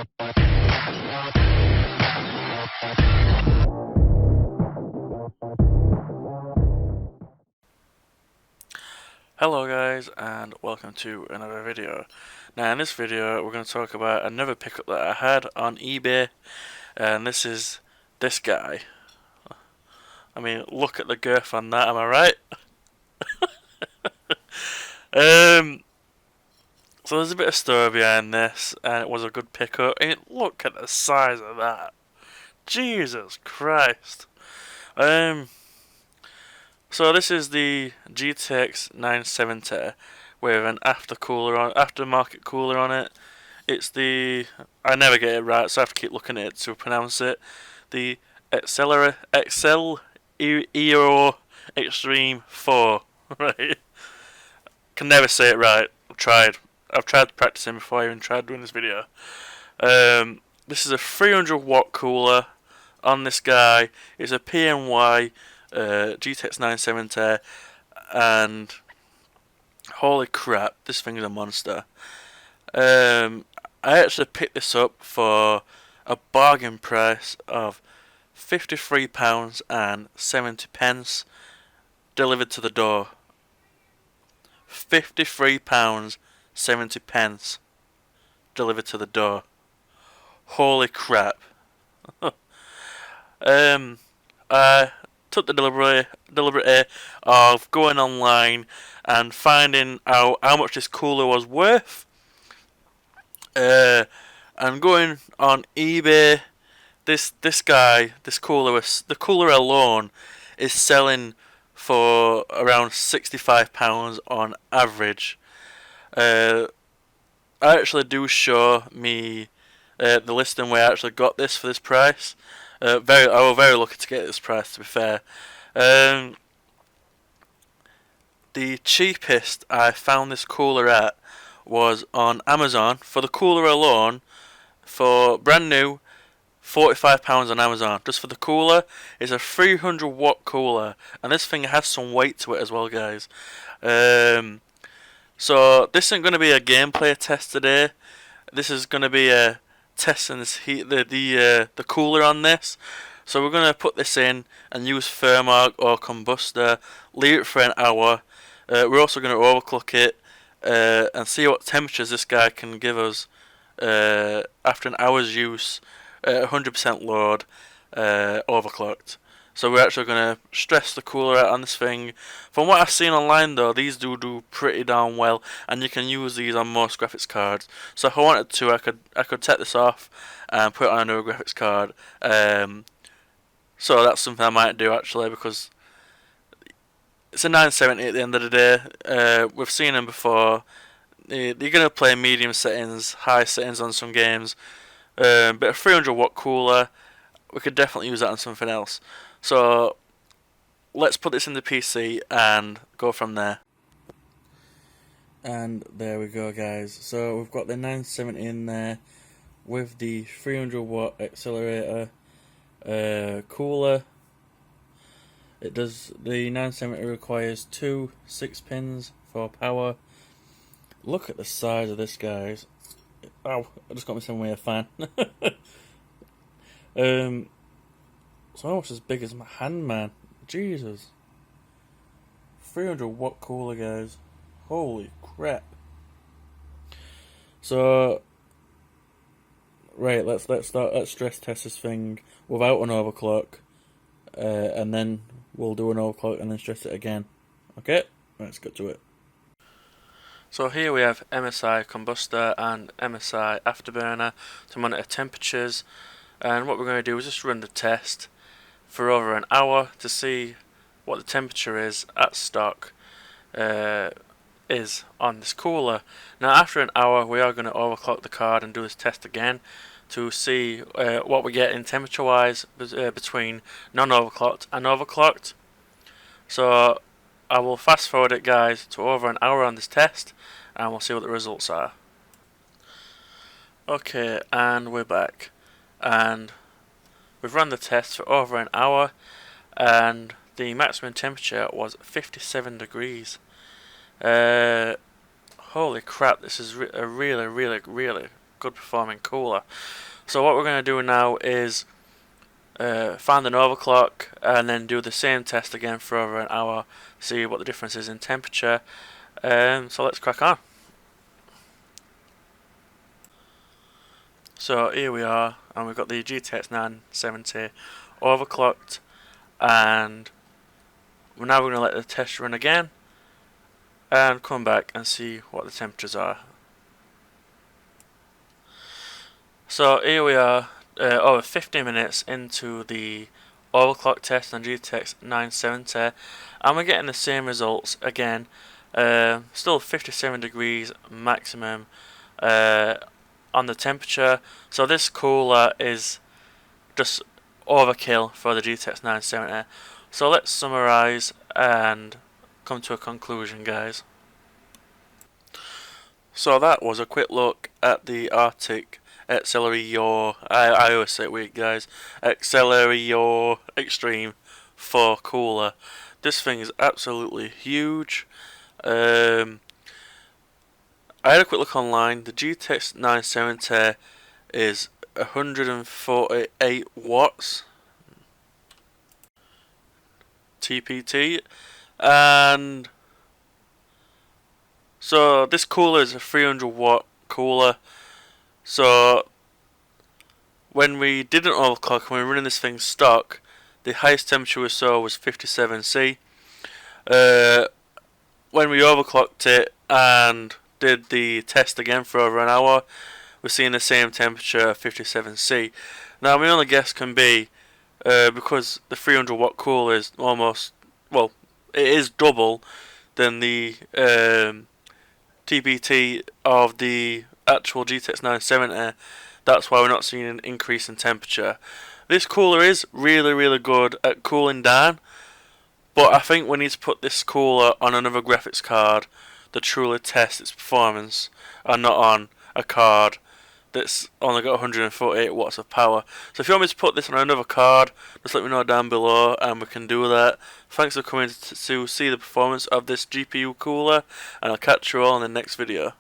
Hello guys, and welcome to another video. Now in this video we're going to talk about another pickup that I had on eBay, and this is this guy. I mean, look at the girth on that, am I right? So there's a bit of story behind this, and it was a good pickup. I mean, look at the size of that. Jesus Christ. So this is the GTX 970 with an aftermarket cooler on it. It's the, I never get it right, so I have to keep looking at it to pronounce it. The Excel Eero Extreme 4, right? Can never say it right. I've tried practicing before I even tried doing this video. This is a 300 watt cooler on this guy. It's a PNY GTX 970, and holy crap, this thing is a monster. I actually picked this up for a bargain price of £53.70 delivered to the door. £53.70 delivered to the door. Holy crap. I took the deliberate of going online and finding out how much this cooler was worth. And going on eBay, this cooler alone is selling for around £65 on average. I actually do show me the listing where I actually got this for this price. I was very lucky to get this price, to be fair. The cheapest I found this cooler at was on Amazon. For the cooler alone, for brand new, £45 on Amazon. Just for the cooler. It's a 300 watt cooler, and this thing has some weight to it as well, guys. So this isn't going to be a gameplay test today. This is going to be a testing this the cooler on this. So we're going to put this in and use Thermark or Combustor, leave it for an hour. We're also going to overclock it and see what temperatures this guy can give us after an hour's use, 100% load, overclocked. So we're actually going to stress the cooler out on this thing. From what I've seen online though, these do pretty darn well, and you can use these on most graphics cards. So if I wanted to, I could take this off and put it on a new graphics card. So that's something I might do actually, because it's a 970 at the end of the day. We've seen them before. You're going to play medium settings, high settings on some games. But a 300 watt cooler, we could definitely use that on something else. So let's put this in the PC and go from there. And there we go, guys. So we've got the 970 in there with the 300 watt accelerator cooler. It does, the 970 requires two 6-pins for power. Look at the size of this, guys. Ow, I just got myself away a fan. It's almost as big as my hand, man. Jesus. 300 watt cooler, guys. Holy crap. So, right, let's stress test this thing without an overclock, and then we'll do an overclock and then stress it again. Okay, let's get to it. So here we have MSI Combustor and MSI Afterburner to monitor temperatures, and what we're going to do is just run the test for over an hour to see what the temperature is at stock is on this cooler. Now after an hour we are going to overclock the card and do this test again to see what we get in temperature wise between non-overclocked and overclocked. So I will fast forward it, guys, to over an hour on this test, and we'll see what the results are. Okay, and we're back, and we've run the test for over an hour, and the maximum temperature was 57 degrees. Holy crap, this is a really good performing cooler. So what we're going to do now is find an overclock and then do the same test again for over an hour, see what the difference is in temperature. So let's crack on. So here we are, and we've got the GTX 970 overclocked, and now we're going to let the test run again and come back and see what the temperatures are. So here we are, over 15 minutes into the overclock test on GTX 970, and we're getting the same results again. Still 57 degrees maximum on the temperature, so this cooler is just overkill for the GTX 970. So let's summarize and come to a conclusion, guys. So that was a quick look at the Arctic Accelerator, I always say it weird, guys, Accelerator Extreme 4 cooler. This thing is absolutely huge. I had a quick look online. The GTX 970 is 148 watts TPT, and so this cooler is a 300 watt cooler. So when we did an overclock and we were running this thing stock, the highest temperature we saw was 57C. When we overclocked it and did the test again for over an hour, we're seeing the same temperature of 57C. Now my only guess can be because the 300 watt cooler is almost, well, it is double than the TPT of the actual GTX 970. That's why we're not seeing an increase in temperature. This cooler is really good at cooling down, but I think we need to put this cooler on another graphics card to truly test its performance, and not on a card that's only got 148 watts of power. So if you want me to put this on another card, just let me know down below and we can do that. Thanks for coming to see the performance of this GPU cooler, and I'll catch you all in the next video.